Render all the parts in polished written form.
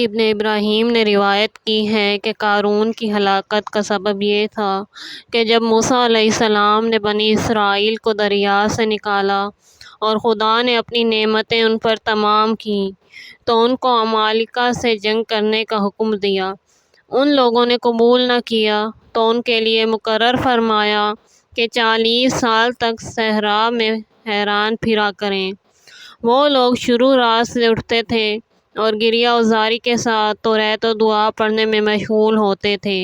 ابن ابراہیم نے روایت کی ہے کہ قارون کی ہلاکت کا سبب یہ تھا کہ جب موسیٰ علیہ السلام نے بنی اسرائیل کو دریا سے نکالا اور خدا نے اپنی نعمتیں ان پر تمام کیں تو ان کو عمالقہ سے جنگ کرنے کا حکم دیا۔ ان لوگوں نے قبول نہ کیا تو ان کے لیے مقرر فرمایا کہ 40 سال تک صحرا میں حیران پھرا کریں۔ وہ لوگ شروع رات سے اٹھتے تھے اور گریہ وزاری کے ساتھ توریت و دعا پڑھنے میں مشغول ہوتے تھے۔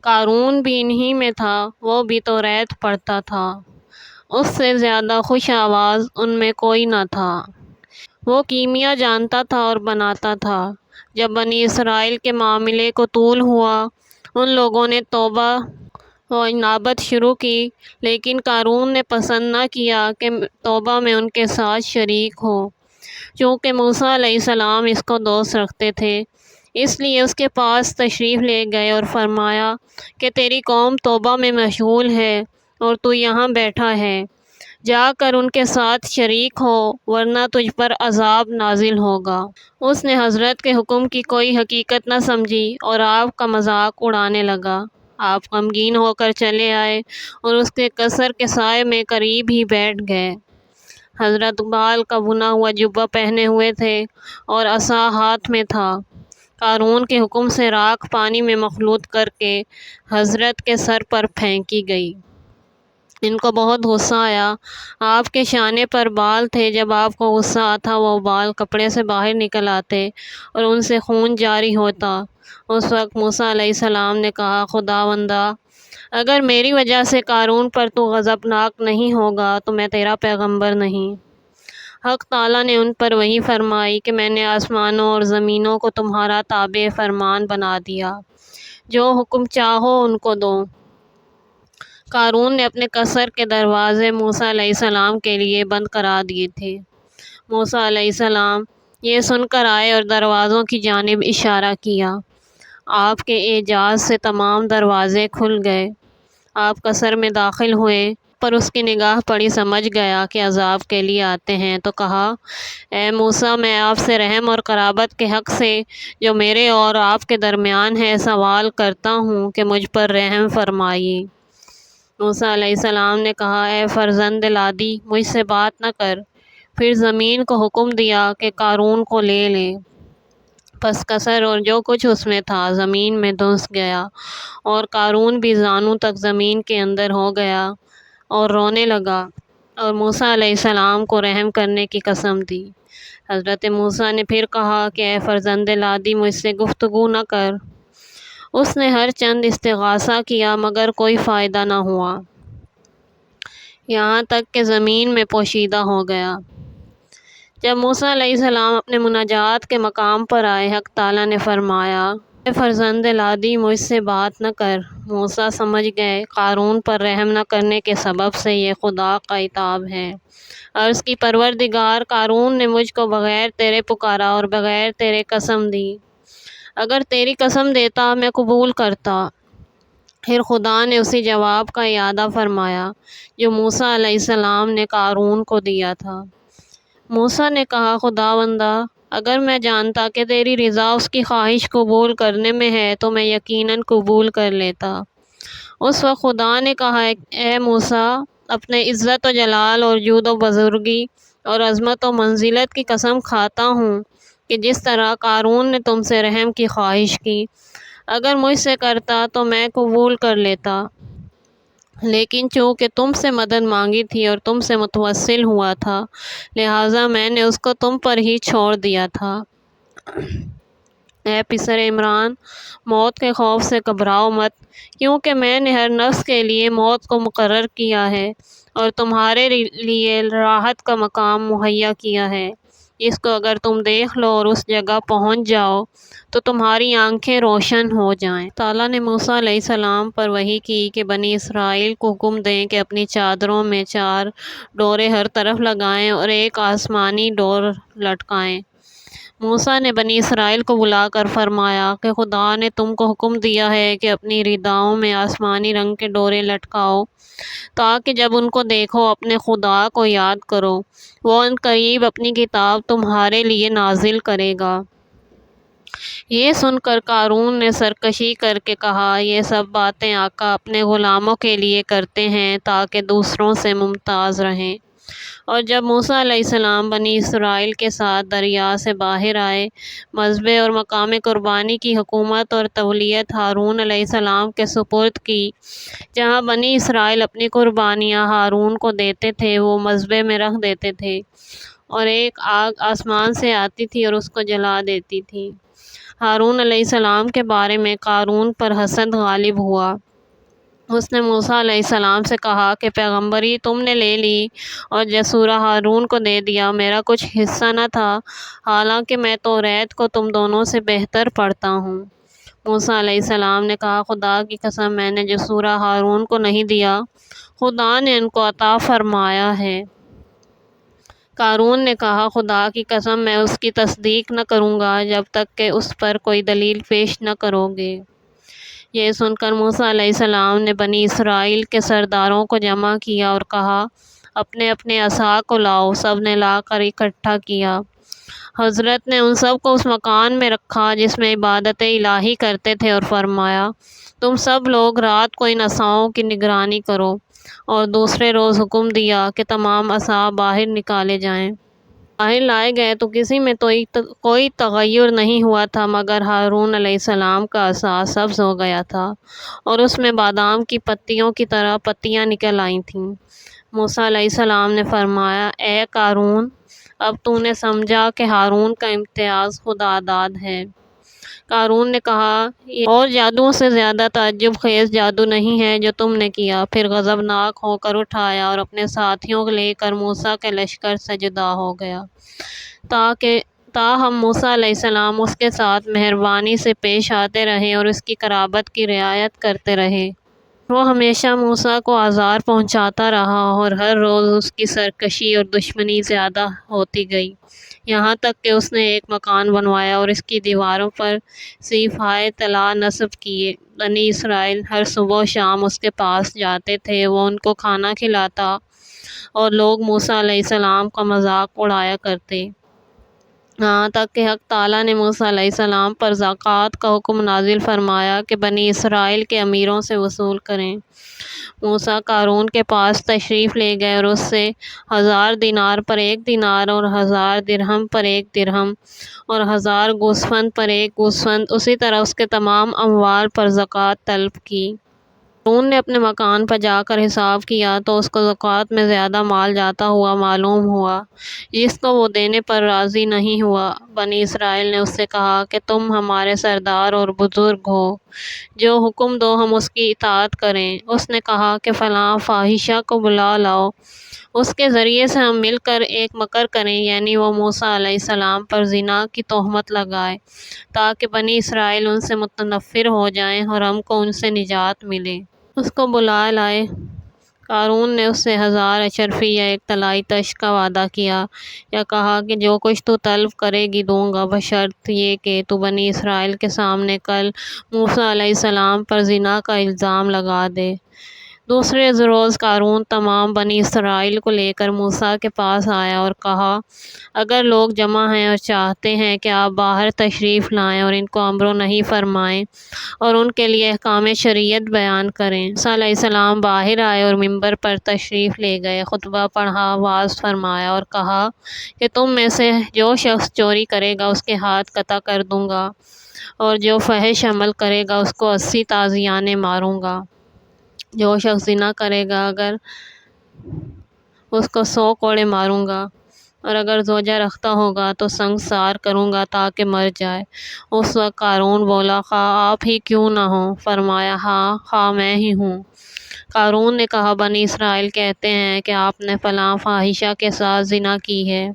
قارون بھی انہی میں تھا، وہ بھی توریت پڑھتا تھا، اس سے زیادہ خوش آواز ان میں کوئی نہ تھا۔ وہ کیمیا جانتا تھا اور بناتا تھا۔ جب بنی اسرائیل کے معاملے کو طول ہوا، ان لوگوں نے توبہ و انابت شروع کی، لیکن قارون نے پسند نہ کیا کہ توبہ میں ان کے ساتھ شریک ہو۔ چونکہ موسیٰ علیہ السلام اس کو دوست رکھتے تھے، اس لیے اس کے پاس تشریف لے گئے اور فرمایا کہ تیری قوم توبہ میں مشغول ہے اور تو یہاں بیٹھا ہے، جا کر ان کے ساتھ شریک ہو ورنہ تجھ پر عذاب نازل ہوگا۔ اس نے حضرت کے حکم کی کوئی حقیقت نہ سمجھی اور آپ کا مذاق اڑانے لگا۔ آپ غمگین ہو کر چلے آئے اور اس کے قصر کے سائے میں قریب ہی بیٹھ گئے۔ حضرت بال کا بنا ہوا جبہ پہنے ہوئے تھے اور عصا ہاتھ میں تھا۔ قارون کے حکم سے راکھ پانی میں مخلوط کر کے حضرت کے سر پر پھینکی گئی۔ ان کو بہت غصہ آیا۔ آپ کے شانے پر بال تھے، جب آپ کو غصہ آتا وہ بال کپڑے سے باہر نکل آتے اور ان سے خون جاری ہوتا۔ اس وقت موسیٰ علیہ السلام نے کہا، خداوندا، اگر میری وجہ سے قارون پر تو غضبناک نہیں ہوگا تو میں تیرا پیغمبر نہیں۔ حق تعالیٰ نے ان پر وحی فرمائی کہ میں نے آسمانوں اور زمینوں کو تمہارا تابع فرمان بنا دیا، جو حکم چاہو ان کو دو۔ قارون نے اپنے قصر کے دروازے موسیٰ علیہ السلام کے لیے بند کرا دیے تھے۔ موسیٰ علیہ السلام یہ سن کر آئے اور دروازوں کی جانب اشارہ کیا۔ آپ کے اعجاز سے تمام دروازے کھل گئے۔ آپ قصر میں داخل ہوئے، پر اس کی نگاہ پڑی، سمجھ گیا کہ عذاب کے لیے آتے ہیں، تو کہا، اے موسیٰ، میں آپ سے رحم اور قرابت کے حق سے جو میرے اور آپ کے درمیان ہے سوال کرتا ہوں کہ مجھ پر رحم فرمائیے۔ موسیٰ علیہ السلام نے کہا، اے فرزند لادی، مجھ سے بات نہ کر۔ پھر زمین کو حکم دیا کہ قارون کو لے لے۔ پس قصر اور جو کچھ اس میں تھا زمین میں دھنس گیا اور قارون بھی زانوں تک زمین کے اندر ہو گیا اور رونے لگا اور موسیٰ علیہ السلام کو رحم کرنے کی قسم دی۔ حضرت موسیٰ نے پھر کہا کہ اے فرزند لادی، مجھ سے گفتگو نہ کر۔ اس نے ہر چند استغاثہ کیا مگر کوئی فائدہ نہ ہوا، یہاں تک کہ زمین میں پوشیدہ ہو گیا۔ جب موسیٰ علیہ السلام اپنے مناجات کے مقام پر آئے، حق تعالیٰ نے فرمایا، اے فرزند لادی، مجھ سے بات نہ کر۔ موسیٰ سمجھ گئے قارون پر رحم نہ کرنے کے سبب سے یہ خدا کا عتاب ہے۔ عرض کی، پروردگار، قارون نے مجھ کو بغیر تیرے پکارا اور بغیر تیرے قسم دی، اگر تیری قسم دیتا میں قبول کرتا۔ پھر خدا نے اسی جواب کا اعادہ فرمایا جو موسیٰ علیہ السلام نے قارون کو دیا تھا۔ موسیٰ نے کہا، خداوندا، اگر میں جانتا کہ تیری رضا اس کی خواہش قبول کرنے میں ہے تو میں یقیناً قبول کر لیتا۔ اس وقت خدا نے کہا، اے موسیٰ، اپنے عزت و جلال اور جود و بزرگی اور عظمت و منزلت کی قسم کھاتا ہوں کہ جس طرح قارون نے تم سے رحم کی خواہش کی، اگر مجھ سے کرتا تو میں قبول کر لیتا، لیکن چونکہ تم سے مدد مانگی تھی اور تم سے متوسل ہوا تھا، لہٰذا میں نے اس کو تم پر ہی چھوڑ دیا تھا۔ اے پسر عمران، موت کے خوف سے گھبراؤ مت، کیونکہ میں نے ہر نفس کے لیے موت کو مقرر کیا ہے اور تمہارے لیے راحت کا مقام مہیا کیا ہے، جس کو اگر تم دیکھ لو اور اس جگہ پہنچ جاؤ تو تمہاری آنکھیں روشن ہو جائیں۔ تعالیٰ نے موسیٰ علیہ السلام پر وحی کی کہ بنی اسرائیل کو حکم دیں کہ اپنی چادروں میں 4 ڈوریں ہر طرف لگائیں اور ایک آسمانی ڈور لٹکائیں۔ موسیٰ نے بنی اسرائیل کو بلا کر فرمایا کہ خدا نے تم کو حکم دیا ہے کہ اپنی رداؤں میں آسمانی رنگ کے ڈورے لٹکاؤ، تاکہ جب ان کو دیکھو اپنے خدا کو یاد کرو، وہ عنقریب اپنی کتاب تمہارے لیے نازل کرے گا۔ یہ سن کر قارون نے سرکشی کر کے کہا، یہ سب باتیں آقا اپنے غلاموں کے لیے کرتے ہیں تاکہ دوسروں سے ممتاز رہیں۔ اور جب موسیٰ علیہ السلام بنی اسرائیل کے ساتھ دریا سے باہر آئے، مذبح اور مقام قربانی کی حکومت اور تولیت ہارون علیہ السلام کے سپرد کی۔ جہاں بنی اسرائیل اپنی قربانیاں ہارون کو دیتے تھے، وہ مذبح میں رکھ دیتے تھے، اور ایک آگ آسمان سے آتی تھی اور اس کو جلا دیتی تھی۔ ہارون علیہ السلام کے بارے میں قارون پر حسد غالب ہوا۔ اس نے موسیٰ علیہ السلام سے کہا کہ پیغمبری تم نے لے لی اور جسورہ ہارون کو دے دیا، میرا کچھ حصہ نہ تھا، حالانکہ میں توریت کو تم دونوں سے بہتر پڑھتا ہوں۔ موسیٰ علیہ السلام نے کہا، خدا کی قسم میں نے جسورہ ہارون کو نہیں دیا، خدا نے ان کو عطا فرمایا ہے۔ قارون نے کہا، خدا کی قسم میں اس کی تصدیق نہ کروں گا جب تک کہ اس پر کوئی دلیل پیش نہ کرو گے۔ یہ سن کر موسیٰ علیہ السلام نے بنی اسرائیل کے سرداروں کو جمع کیا اور کہا، اپنے اپنے عصا کو لاؤ۔ سب نے لا کر اکٹھا کیا۔ حضرت نے ان سب کو اس مکان میں رکھا جس میں عبادت الہی کرتے تھے اور فرمایا، تم سب لوگ رات کو ان عصاؤں کی نگرانی کرو، اور دوسرے روز حکم دیا کہ تمام عصا باہر نکالے جائیں۔ باہر لائے گئے تو کسی میں کوئی تغیر نہیں ہوا تھا مگر ہارون علیہ السلام کا عصا سبز ہو گیا تھا اور اس میں بادام کی پتیوں کی طرح پتیاں نکل آئی تھیں۔ موسیٰ علیہ السلام نے فرمایا، اے قارون، اب تو نے سمجھا کہ ہارون کا امتیاز خدا داد ہے۔ قارون نے کہا، یہ اور جادوؤں سے زیادہ تعجب خیز جادو نہیں ہے جو تم نے کیا۔ پھر غضبناک ہو کر اٹھایا اور اپنے ساتھیوں کو لے کر موسیٰ کے لشکر سے جدا ہو گیا، تاہم موسیٰ علیہ السلام اس کے ساتھ مہربانی سے پیش آتے رہے اور اس کی قرابت کی رعایت کرتے رہے۔ وہ ہمیشہ موسیٰ کو آزار پہنچاتا رہا اور ہر روز اس کی سرکشی اور دشمنی زیادہ ہوتی گئی، یہاں تک کہ اس نے ایک مکان بنوایا اور اس کی دیواروں پر صفحۂ طلاء نصب کیے۔ بنی اسرائیل ہر صبح و شام اس کے پاس جاتے تھے، وہ ان کو کھانا کھلاتا اور لوگ موسیٰ علیہ السلام کا مذاق اڑایا کرتے، یہاں تک کہ حق تعالیٰ نے موسیٰ علیہ السلام پر زکوٰۃ کا حکم نازل فرمایا کہ بنی اسرائیل کے امیروں سے وصول کریں۔ موسیٰ قارون کے پاس تشریف لے گئے اور اس سے 1000 دینار پر 1 دینار اور 1000 درہم پر 1 درہم اور 1000 گوسفند پر 1 گوسفند، اسی طرح اس کے تمام اموال پر زکوٰۃ طلب کی۔ قارون نے اپنے مکان پر جا کر حساب کیا تو اس کو زکوٰۃ میں زیادہ مال جاتا ہوا معلوم ہوا، جس کو وہ دینے پر راضی نہیں ہوا۔ بنی اسرائیل نے اس سے کہا کہ تم ہمارے سردار اور بزرگ ہو، جو حکم دو ہم اس کی اطاعت کریں۔ اس نے کہا کہ فلاں فاحشہ کو بلا لاؤ، اس کے ذریعے سے ہم مل کر ایک مکر کریں، یعنی وہ موسیٰ علیہ السلام پر زنا کی تہمت لگائے تاکہ بنی اسرائیل ان سے متنفر ہو جائیں اور ہم کو ان سے نجات ملے۔ اس کو بلا لائے۔ قارون نے اس سے 1000 اشرفی یا ایک طلائی تشت کا وعدہ کیا، یا کہا کہ جو کچھ تو طلب کرے گی دوں گا، بشرط یہ کہ تو بنی اسرائیل کے سامنے کل موسیٰ علیہ السلام پر زنا کا الزام لگا دے۔ دوسرے روز قارون تمام بنی اسرائیل کو لے کر موسیٰ کے پاس آیا اور کہا، اگر لوگ جمع ہیں اور چاہتے ہیں کہ آپ باہر تشریف لائیں اور ان کو امر و نہی فرمائیں اور ان کے لیے احکام شریعت بیان کریں۔ موسیٰ علیہ السلام باہر آئے اور ممبر پر تشریف لے گئے، خطبہ پڑھا، وعظ فرمایا اور کہا کہ تم میں سے جو شخص چوری کرے گا اس کے ہاتھ قطع کر دوں گا، اور جو فحش عمل کرے گا اس کو 80 تازیانے ماروں گا، جو شخص زنا کرے گا اگر اس کو 100 کوڑے ماروں گا، اور اگر زوجہ رکھتا ہوگا تو سنگسار کروں گا تاکہ مر جائے۔ اس وقت قارون بولا، خواہ آپ ہی کیوں نہ ہوں؟ فرمایا، ہاں، خواہ میں ہی ہوں۔ قارون نے کہا، بنی اسرائیل کہتے ہیں کہ آپ نے فلاں فاحشہ کے ساتھ زنا کی ہے۔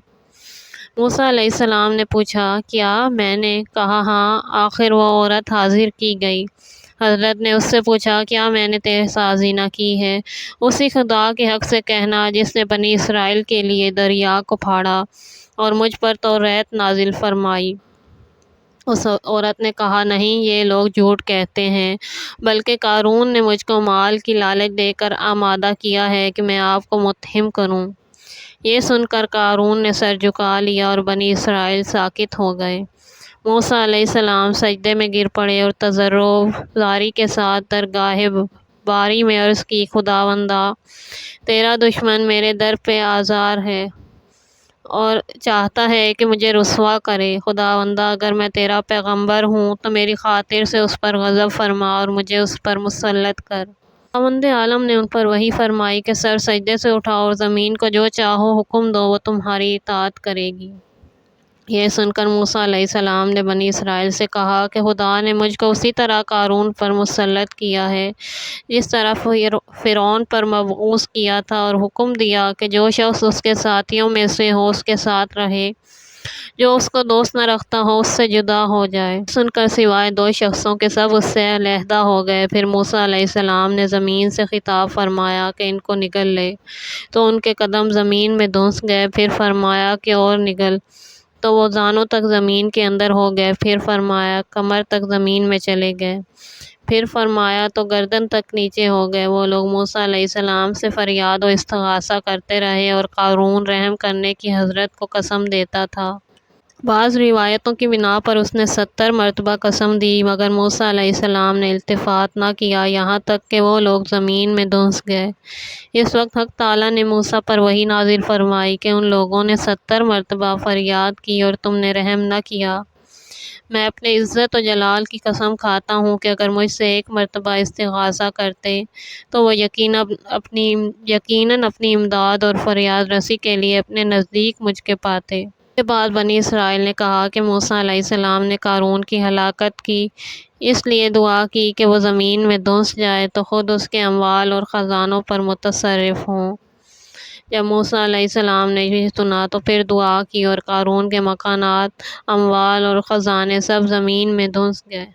موسیٰ علیہ السلام نے پوچھا، کیا؟ میں نے کہا، ہاں۔ آخر وہ عورت حاضر کی گئی۔ حضرت نے اس سے پوچھا، کیا میں نے تیرے ساتھ زنا کی ہے؟ اسی خدا کے حق سے کہنا جس نے بنی اسرائیل کے لیے دریا کو پھاڑا اور مجھ پر توریت نازل فرمائی۔ اس عورت نے کہا، نہیں، یہ لوگ جھوٹ کہتے ہیں، بلکہ قارون نے مجھ کو مال کی لالچ دے کر آمادہ کیا ہے کہ میں آپ کو متہم کروں۔ یہ سن کر قارون نے سر جھکا لیا اور بنی اسرائیل ساکت ہو گئے۔ موسیٰ علیہ السلام سجدے میں گر پڑے اور تضرع زاری کے ساتھ درگاہ باری میں عرض کی، خداوندا، تیرا دشمن میرے در پہ آزار ہے اور چاہتا ہے کہ مجھے رسوا کرے۔ خداوندا، اگر میں تیرا پیغمبر ہوں تو میری خاطر سے اس پر غضب فرما اور مجھے اس پر مسلط کر۔ خداوند عالم نے ان پر وحی فرمائی کہ سر سجدے سے اٹھاؤ اور زمین کو جو چاہو حکم دو، وہ تمہاری اطاعت کرے گی۔ یہ سن کر موسیٰ علیہ السلام نے بنی اسرائیل سے کہا کہ خدا نے مجھ کو اسی طرح قارون پر مسلط کیا ہے جس طرح فرعون پر مبعوث کیا تھا، اور حکم دیا کہ جو شخص اس کے ساتھیوں میں سے ہو اس کے ساتھ رہے، جو اس کو دوست نہ رکھتا ہو اس سے جدا ہو جائے۔ سن کر سوائے 2 شخصوں کے سب اس سے علیحدہ ہو گئے۔ پھر موسیٰ علیہ السلام نے زمین سے خطاب فرمایا کہ ان کو نگل لے، تو ان کے قدم زمین میں دھنس گئے۔ پھر فرمایا کہ اور نگل، تو وہ زانوں تک زمین کے اندر ہو گئے۔ پھر فرمایا کمر تک زمین میں چلے گئے۔ پھر فرمایا تو گردن تک نیچے ہو گئے۔ وہ لوگ موسیٰ علیہ السلام سے فریاد و استغاثہ کرتے رہے، اور قارون رحم کرنے کی حضرت کو قسم دیتا تھا۔ بعض روایتوں کی بنا پر اس نے 70 مرتبہ قسم دی، مگر موسیٰ علیہ السلام نے التفات نہ کیا، یہاں تک کہ وہ لوگ زمین میں دھنس گئے۔ اس وقت حق تعالیٰ نے موسیٰ پر وحی نازل فرمائی کہ ان لوگوں نے 70 مرتبہ فریاد کی اور تم نے رحم نہ کیا۔ میں اپنے عزت و جلال کی قسم کھاتا ہوں کہ اگر مجھ سے 1 مرتبہ استغاثہ کرتے تو وہ یقیناً اپنی امداد اور فریاد رسی کے لیے اپنے نزدیک مجھ کے پاتے۔ اس کے بعد بنی اسرائیل نے کہا کہ موسیٰ علیہ السلام نے قارون کی ہلاکت کی اس لیے دعا کی کہ وہ زمین میں دھنس جائے تو خود اس کے اموال اور خزانوں پر متصرف ہوں۔ جب موسیٰ علیہ السلام نے یہ سنا تو پھر دعا کی، اور قارون کے مکانات، اموال اور خزانے سب زمین میں دھنس گئے۔